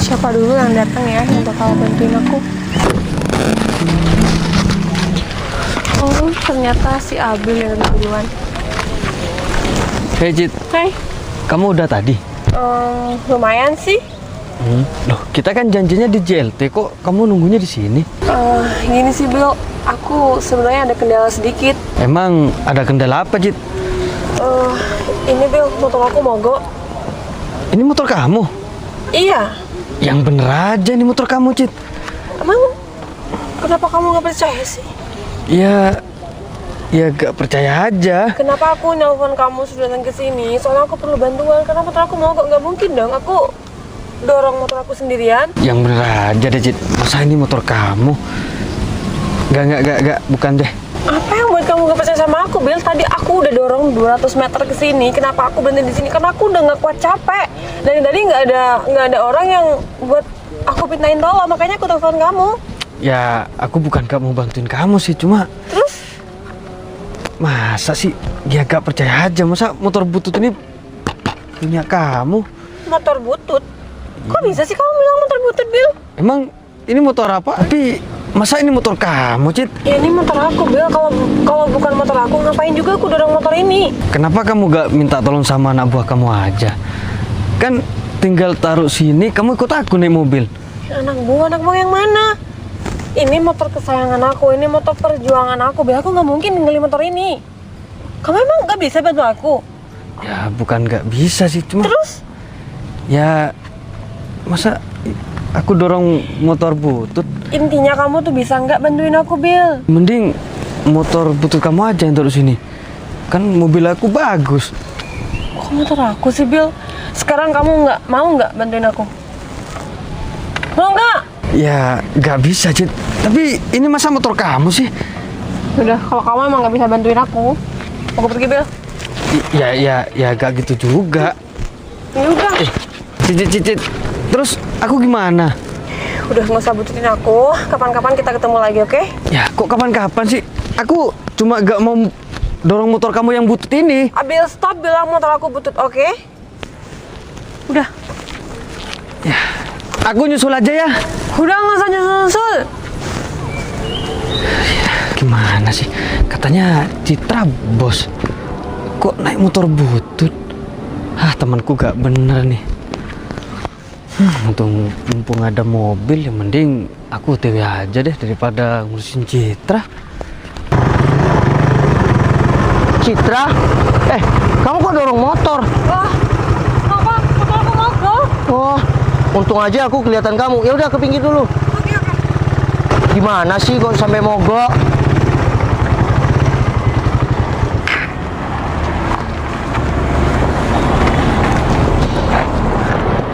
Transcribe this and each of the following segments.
Siapa dulu yang datang ya yang bakal bantuin aku? Oh, ternyata si Abil yang lebih duluan. Hei Cit, Hai. kamu udah tadi? Lumayan sih. Loh, kita kan janjinya di JLT, kok kamu nunggunya di sini? Gini sih Bil, aku sebenarnya ada kendala sedikit. Emang ada kendala apa, Cit? Ini Bil, motor aku mogok. Ini motor kamu? Iya. Yang bener aja ini motor kamu, Cit. Emang kenapa kamu nggak percaya sih? Ya gak percaya aja. Kenapa aku nelpon kamu sudah datang ke sini? Soalnya aku perlu bantuan karena motor aku mogok. Nggak mungkin dong aku dorong motor aku sendirian. Yang bener aja deh, Cit. Masa ini motor kamu? Gak, bukan deh. Apa yang buat kamu gak percaya sama aku, Bil? Tadi aku udah dorong 200 meter ke sini. Kenapa aku berhenti di sini? Karena aku udah nggak kuat capek. Dari tadi nggak ada orang yang buat aku pintain tolong. Makanya aku telepon kamu. Ya, aku bukan gak mau bantuin kamu sih, cuma Terus? masa sih dia gak percaya aja, masa motor butut ini punya kamu? Motor butut? Kok bisa sih kamu bilang motor butut, Bil? Emang ini motor apa? Tapi masa ini motor kamu, Cit? Ya ini motor aku, Bil. Kalau bukan motor aku, ngapain juga aku dorong motor ini? Kenapa kamu gak minta tolong sama anak buah kamu aja? Kan tinggal taruh sini, kamu ikut aku naik mobil. Anak buah yang mana? Ini motor kesayangan aku, ini motor perjuangan aku. Bil, aku nggak mungkin ninggalin motor ini. Kamu emang nggak bisa bantu aku? Ya bukan gak bisa sih, cuma Terus? ya masa aku dorong motor butut. Intinya kamu tuh bisa nggak bantuin aku, Bil? Mending motor butut kamu aja yang taruh sini. Kan mobil aku bagus. Kok motor aku sih, Bil? Sekarang kamu mau nggak bantuin aku? Mau nggak? Ya gak bisa, Cit. Tapi ini masa motor kamu sih? Udah, kalau kamu emang nggak bisa bantuin aku pergi, Bil. Ya gak gitu juga. Ya udah. Cit. Terus aku gimana? Udah nggak usah bututin aku. Kapan-kapan kita ketemu lagi, oke? Ya kok kapan-kapan sih? Aku cuma gak mau dorong motor kamu yang butut ini. Abil, stop bilang motor aku butut, oke? Udah. Ya, aku nyusul aja ya. Udah, nggak usah nyusul. Gimana sih? Katanya Citra bos. Kok naik motor butut? Temanku gak bener nih. Untung mumpung ada mobil, yang mending aku OTW aja deh daripada ngurusin Citra. Citra? Kamu kok dorong motor? Wah, kenapa? Motor aku mogok. Wah, untung aja aku kelihatan kamu. Ya udah ke pinggir dulu. Oke. Gimana sih kok sampai mogok?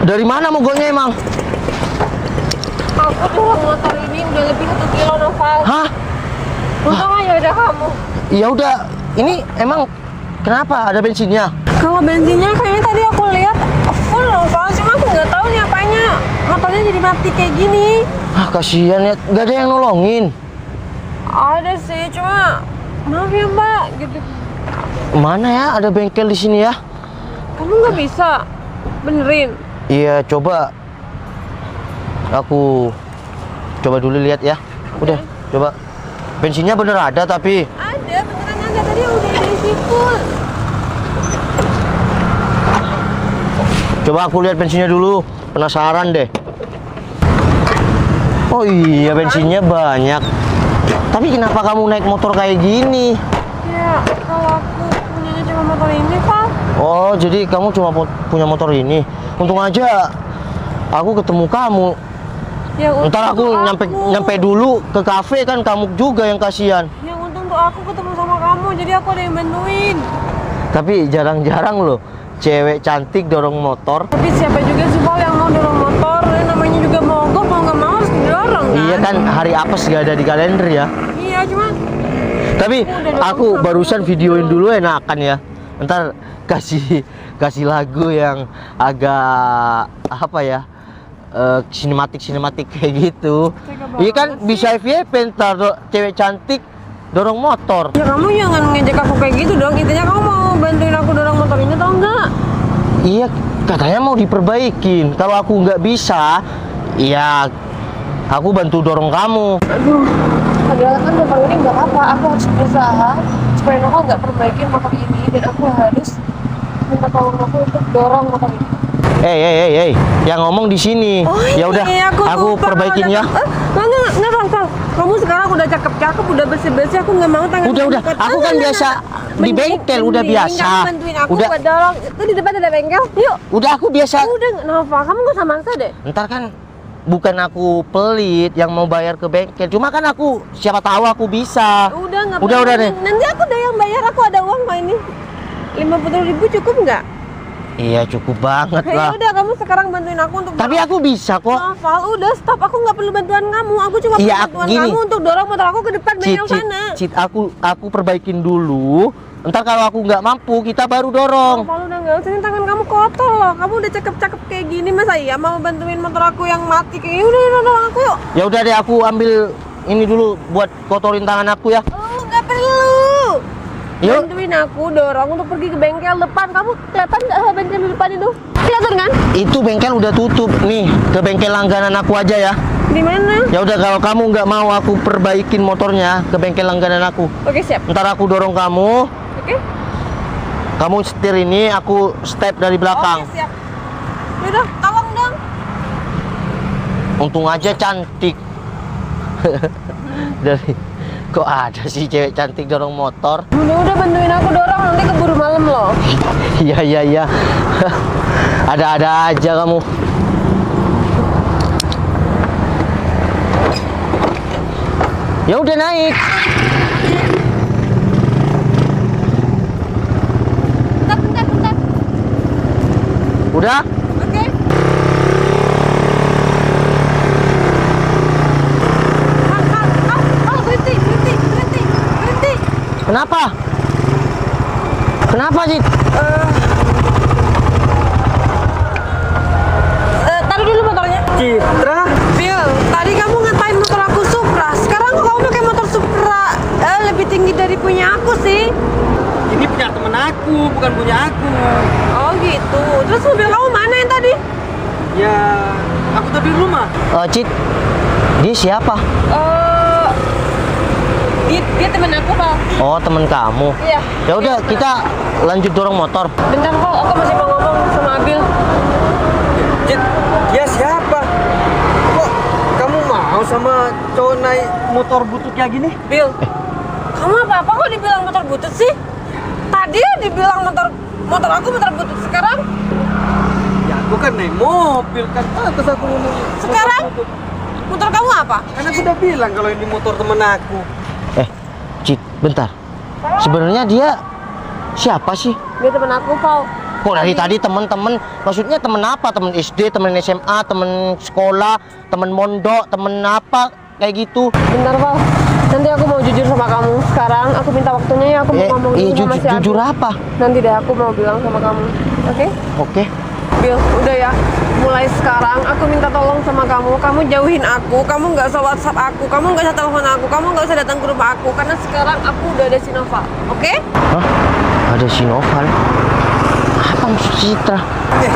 Dari mana mogoknya emang? Aku dorong motor ini udah lebih 1 kilo, Noval. Hah? Untung aja ada kamu. Ya udah, ini emang kenapa ada bensinnya? Kalau bensinnya kayaknya tadi aku lihat full, Noval. Cuma aku nggak tahu nih apanya. Motornya jadi mati kayak gini. Kasihan ya, nggak ada yang nolongin. Ada sih, cuma maaf ya Mbak, gitu. Mana ya ada bengkel di sini ya? Kamu nggak bisa benerin? Iya, coba. Aku coba dulu lihat ya. Udah, coba. Bensinnya bener ada tapi Ada, beneran ada. Tadi udah diisi full. coba aku lihat bensinnya dulu. Penasaran deh. Oh iya, bensinnya banyak. Tapi kenapa kamu naik motor kayak gini? Ya, kalau aku punyanya cuma motor ini, Pak. Oh, jadi kamu cuma punya motor ini. Untung aja aku ketemu kamu. Ya, Ntar aku nyampe dulu ke kafe, kan kamu juga yang kasihan. Ya, untung tuh aku ketemu sama kamu, jadi aku ada yang bantuin. Tapi jarang-jarang loh cewek cantik dorong motor. Tapi siapa juga sih, Pak, yang mau dorong motor? Namanya juga mogok, mau nggak mau harus didorong, kan? Iya kan, hari apes gak ada di kalender ya. Iya, cuma Tapi aku barusan videoin dulu enakan ya. Ntar kasih lagu yang agak apa ya, sinematik kayak gitu. Iya kan, bisa FYP ntar cewek cantik dorong motor. ya kamu jangan ngejek aku kayak gitu dong. Intinya kamu mau bantuin aku dorong motor ini atau enggak? Iya, katanya mau diperbaikin. Kalau aku nggak bisa, ya aku bantu dorong kamu. Aduh, padahal kan memang ini nggak apa-apa. Aku harus berusaha supaya Novel nggak perbaikin motor ini, dan aku harus minta tolong Novel untuk dorong motor ini. Hey, yang ngomong di sini. Oh, Ya udah, iya, aku lupa. perbaikin ya. Nggak, Bang. Kamu sekarang udah cakep-cakep, udah bersih-bersih. Aku nggak mau tangan. Udah. Aku kan biasa di bengkel, udah biasa. Kamu bantuin aku Udah. buat dorong. Itu di depan ada bengkel. Yuk. Udah aku biasa. Udah, Nova, kamu nggak usah maksa deh. Ntar kan bukan aku pelit yang mau bayar ke bengkel. Cuma kan aku siapa tahu aku bisa. Udah nggak. Udah apa-apa. deh. Nanti aku udah yang bayar. Aku ada uang kok ini. 50.000 cukup nggak? Iya cukup banget Ya lah. udah, kamu sekarang bantuin aku untuk. Tapi aku bisa kok. Noval, udah stop. Aku nggak perlu bantuan kamu. Aku cuma perlu Iya, bantuan gini. kamu untuk dorong motor aku ke depan bengkel sana. Cit, aku perbaikin dulu. Ntar kalau aku nggak mampu, kita baru dorong. Noval, udah nggak usah, ini tangan kamu kotor loh. Kamu udah cakep-cakep kayak gini, masa iya mau bantuin motor aku yang mati kayak gini? Udah dorong aku yuk. Ya udah deh, aku ambil ini dulu buat kotorin tangan aku ya. Oh, nggak perlu. Yuk. Bantuin aku dorong untuk pergi ke bengkel depan. Kamu kelihatan nggak bengkel depan itu? Kelihatan kan? Itu bengkel udah tutup nih. Ke bengkel langganan aku aja ya. Di mana? Ya udah, kalau kamu nggak mau aku perbaikin motornya ke bengkel langganan aku. Oke, siap. Ntar aku dorong kamu. Oke. Kamu setir ini, aku step dari belakang. Oke, siap. Yaudah, tolong dong. Untung aja cantik. Dari kok ada sih cewek cantik dorong motor? Udah bantuin aku dorong, nanti keburu malam loh. Iya. Ada-ada aja kamu. Ya udah naik. Bentar. Udah? Oke. Berhenti. Kenapa? Kenapa sih? Taruh dulu motornya. Citra, Bill, tadi kamu ngatain motor aku Supra. Sekarang kamu pakai motor Supra lebih tinggi dari punya aku sih. ini punya temen aku, bukan punya aku. Oh gitu. Terus mobil kamu mana yang tadi? Ya, aku tadi di rumah. Cit, dia siapa? Dia temen aku, Pak. Oh, temen kamu. Iya. Ya udah, kita lanjut dorong motor. Bentar, Pak. Aku masih mau ngomong sama Abil. Cit, dia siapa? Kok kamu mau sama cowok naik motor butut kayak gini? Bill, kamu apa-apa kok dibilang motor butut sih? Tadi ya dibilang motor aku motor butut. Sekarang? Ya, aku kan naik mobil kan. Terus aku ngomong. Sekarang? motor butut. Motor kamu apa? Kan aku udah bilang kalau ini motor temen aku. Cit, bentar. Sebenarnya dia siapa sih? Dia temen aku, Paul. Kok dari tadi temen-temen? Maksudnya temen apa? Temen SD, temen SMA, temen sekolah, temen mondok, temen apa? Kayak gitu. Bentar, Paul. Nanti aku mau jujur sama kamu. Sekarang aku minta waktunya ya, aku mau ngomong dulu sama si Abi. jujur apa? Nanti deh aku mau bilang sama kamu. Oke? Oke. Bill, udah ya. Mulai sekarang aku minta tolong sama kamu. Kamu jauhin aku. Kamu nggak usah WhatsApp aku. Kamu nggak usah telepon aku. Kamu nggak usah datang ke rumah aku. Karena sekarang aku udah ada si Nova. Oke? Hah? Ada si Noval? Apa maksud Citra?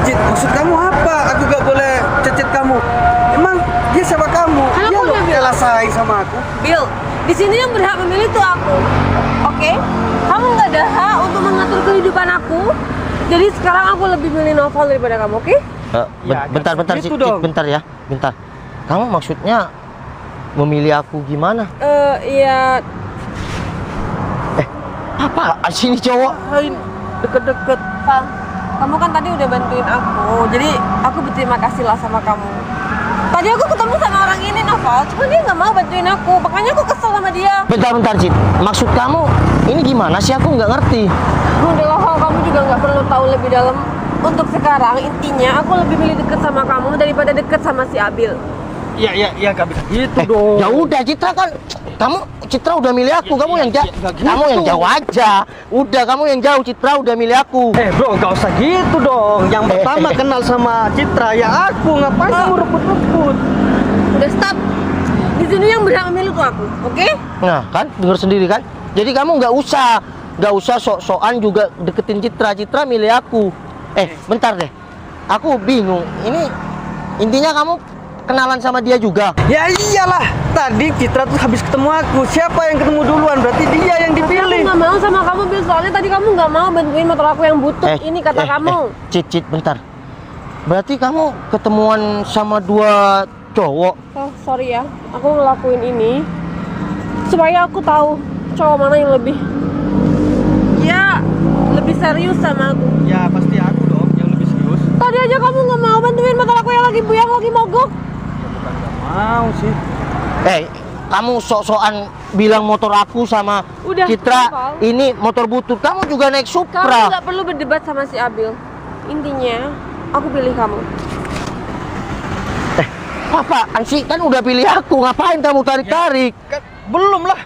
Cit, maksud kamu apa? Aku gak boleh cecet kamu. Emang dia siapa kamu? Kan Dia aku loh udah bilang. rela sayang sama aku. Bill, di sini yang berhak memilih tuh aku. Oke? Kamu nggak ada hak untuk mengatur kehidupan aku. Jadi sekarang aku lebih milih Noval daripada kamu, oke? Ya, Bentar, gitu Cit, dong. bentar ya, bentar. Kamu maksudnya memilih aku gimana? Iya. Apa? Sini cowok. Lain deket-deket. Val, kamu kan tadi udah bantuin aku. Jadi aku berterima kasih lah sama kamu. Tadi aku ketemu sama orang ini, Noval. Cuma dia nggak mau bantuin aku. Makanya aku kesel sama dia. Bentar, Cit. Maksud kamu ini gimana sih? Aku nggak ngerti. Udah lah, Val, kamu juga nggak perlu tahu lebih dalam. Untuk sekarang, intinya aku lebih milih deket sama kamu daripada deket sama si Abil. Iya, gak bisa gitu dong. Ya udah, Citra kan Citra udah milih aku, kamu yang jauh. nggak gitu. Kamu yang jauh aja. Udah, kamu yang jauh, Citra udah milih aku. Bro, gak usah gitu dong. Yang pertama kenal sama Citra ya aku. Ngapain kamu rebut-rebut? Udah stop. Di sini yang berhak memilih tuh aku, oke? Nah, kan denger sendiri kan. Jadi kamu nggak usah sok-sokan juga deketin Citra. Citra milih aku. Bentar deh. Aku bingung. Ini intinya kamu kenalan sama dia juga? Ya iyalah, tadi Citra tuh habis ketemu aku. Siapa yang ketemu duluan? Berarti dia yang Tapi aku dipilih. nggak mau sama kamu, Bil. Soalnya tadi kamu nggak mau bantuin motor aku yang butut. Ini kata kamu. Cit, bentar. Berarti kamu ketemuan sama dua cowok? Oh, sorry ya. Aku ngelakuin ini supaya aku tahu cowok mana yang lebih serius sama aku. Ya pasti aku dong yang lebih serius. Tadi aja kamu nggak mau bantuin motor aku yang lagi mogok. Mau sih. Kamu sok-sokan bilang motor aku sama Udah, Citra Val. ini motor butut. Kamu juga naik Kamu Supra. nggak perlu berdebat sama si Abil. Intinya, aku pilih kamu. Apaan sih? Kan udah pilih aku. Ngapain kamu tarik-tarik? Kan, belum lah.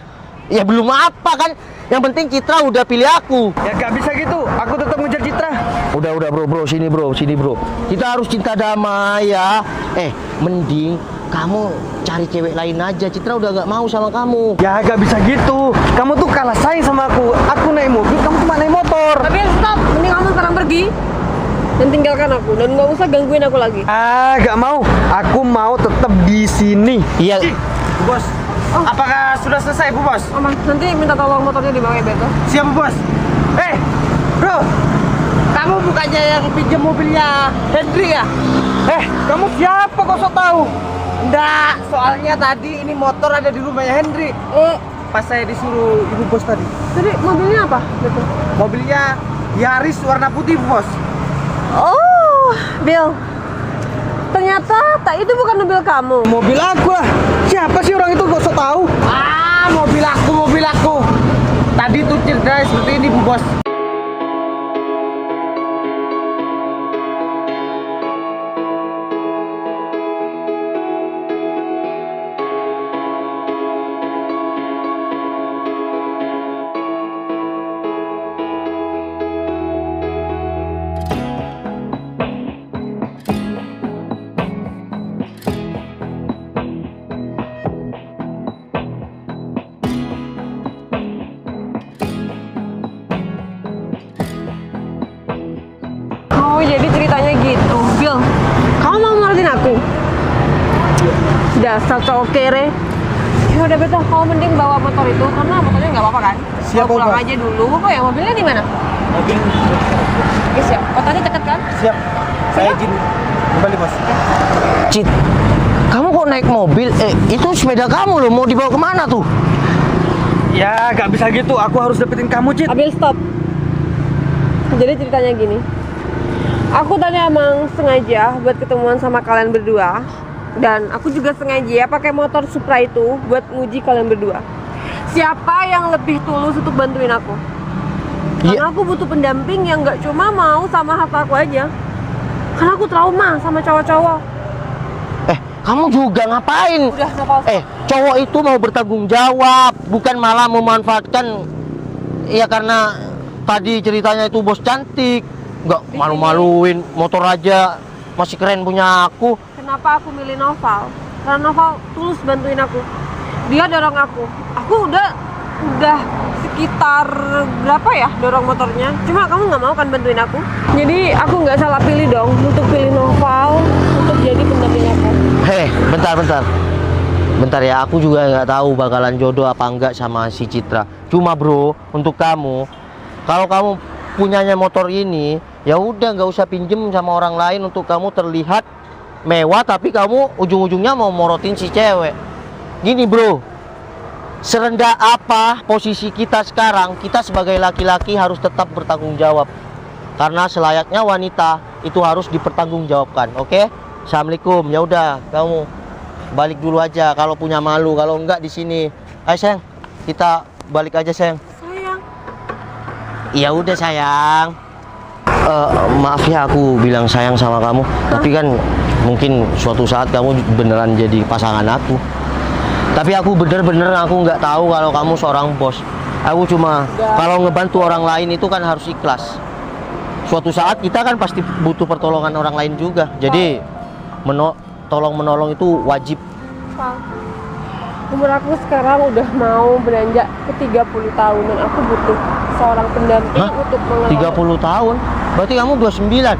Ya belum apa kan. Yang penting Citra udah pilih aku. Ya gak bisa gitu. Aku tetap ngejar Citra. Udah bro, sini bro. Kita harus cinta damai ya. Mending kamu cari cewek lain aja. Citra udah gak mau sama kamu. Ya gak bisa gitu. Kamu tuh kalah saing sama aku. Aku naik mobil, kamu cuma naik motor. Tapi stop, mending kamu sekarang pergi dan tinggalkan aku dan nggak usah gangguin aku lagi. Gak mau. Aku mau tetap di sini. Iya. Bos. Apakah sudah selesai, Bu Bos? Mas, nanti minta tolong motornya dibawa ya, Beto. Siap, Bu Bos. Bro. Kamu bukannya yang pinjam mobilnya Hendri ya? Kamu siapa kok sok tahu? Enggak, soalnya tadi ini motor ada di rumahnya Hendri. Pas saya disuruh Ibu Bos tadi. Jadi mobilnya apa, Beto? Mobilnya Yaris warna putih, Bu Bos. Oh, Bill. Ternyata itu bukan mobil kamu. Mobil aku lah. Siapa sih orang itu kok sok tahu? Mobil aku. Tadi tuh cerita seperti ini, Bu Bos. Oh, jadi ceritanya gitu. Bill, kamu mau ngertiin aku? Dasar cowok kere. Ya udah, Beto, kamu mending bawa motor itu karena motornya nggak apa-apa kan? Siap, Bawa pulang Pak. aja dulu. Oh ya, mobilnya di mana? Mobil. Oke, siap. Kotanya deket kan? Siap. Saya izin kembali, Bos. Cit, kamu kok naik mobil? Itu sepeda kamu loh, mau dibawa kemana tuh? Ya, gak bisa gitu. Aku harus dapetin kamu, Cit. Abil, stop. Jadi ceritanya gini. Aku tadi emang sengaja buat ketemuan sama kalian berdua. Dan aku juga sengaja pakai motor Supra itu buat nguji kalian berdua. Siapa yang lebih tulus untuk bantuin aku? Karena aku butuh pendamping yang gak cuma mau sama harta aku aja. Karena aku trauma sama cowok-cowok. Kamu juga ngapain? Udah, gak apa-apa. Cowok itu mau bertanggung jawab, bukan malah memanfaatkan. Ya karena tadi ceritanya itu bos cantik, nggak malu-maluin motor aja masih keren punya aku. Kenapa aku milih Noval? Karena Noval tulus bantuin aku. Dia dorong aku. Aku udah sekitar berapa ya dorong motornya. Cuma kamu nggak mau kan bantuin aku. Jadi aku nggak salah pilih dong untuk pilih Noval untuk jadi pendamping aku. Bentar ya, aku juga nggak tahu bakalan jodoh apa enggak sama si Citra. Cuma bro, untuk kamu, kalau kamu punyanya motor ini, ya udah nggak usah pinjem sama orang lain untuk kamu terlihat mewah, tapi kamu ujung-ujungnya mau morotin si cewek. Gini bro, serendah apa posisi kita sekarang, kita sebagai laki-laki harus tetap bertanggung jawab. Karena selayaknya wanita itu harus dipertanggungjawabkan, oke? Assalamualaikum. Ya udah, kamu balik dulu aja kalau punya malu, kalau enggak di sini. Ayo sayang, kita balik aja sayang. Sayang. Ya udah sayang. Maaf ya aku bilang sayang sama kamu, tapi kan mungkin suatu saat kamu beneran jadi pasangan aku. Tapi aku bener-bener aku nggak tahu kalau kamu seorang bos. Aku cuma kalau ngebantu orang lain itu kan harus ikhlas. Suatu saat kita kan pasti butuh pertolongan orang lain juga. Jadi tolong menolong itu wajib. Pak, umur aku sekarang udah mau beranjak ke 30 tahun dan aku butuh seorang pendamping Hah? untuk mengelola. 30 tahun? Berarti kamu 29.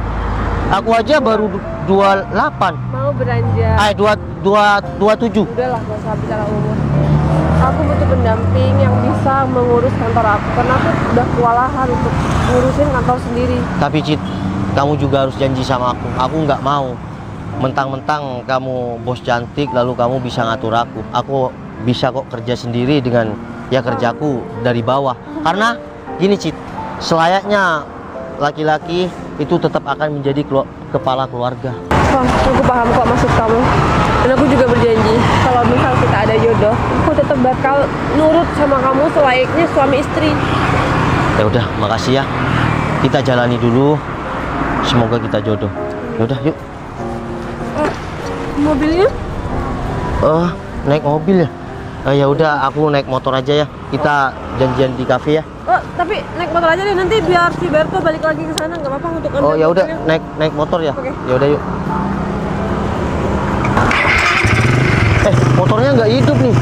Aku aja baru 28. Mau beranjak. 27. Udahlah, gak usah bicara umur. Aku butuh pendamping yang bisa mengurus kantor aku karena aku udah kewalahan untuk ngurusin kantor sendiri. Tapi Cit, kamu juga harus janji sama aku. Aku nggak mau mentang-mentang kamu bos cantik lalu kamu bisa ngatur aku. Aku bisa kok kerja sendiri dengan ya kerjaku dari bawah. Karena gini Cit, selayaknya laki-laki itu tetap akan menjadi kepala keluarga. Wah, aku paham kok maksud kamu. Dan aku juga berjanji kalau misal kita ada jodoh, aku tetap bakal nurut sama kamu selayaknya suami istri. Ya udah, makasih ya. Kita jalani dulu. Semoga kita jodoh. Ya udah, yuk. Mobilnya? Oh, naik mobil ya? Ya udah, aku naik motor aja ya. Kita janjian di kafe ya. Oh, tapi naik motor aja deh, nanti biar si Berto balik lagi ke sana, nggak apa-apa untuk Oh ya udah, mobilnya. naik motor ya. Oke. Ya udah yuk. Motornya nggak hidup nih.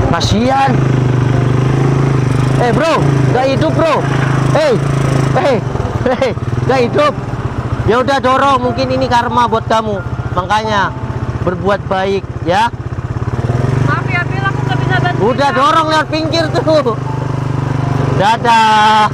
Kasihan. Bro, nggak hidup bro. Nggak hidup. Ya udah dorong, mungkin ini karma buat kamu. Makanya berbuat baik ya. Maaf ya, Bil, aku nggak bisa bantu. Udah dorong lewat pinggir tuh. Dadah.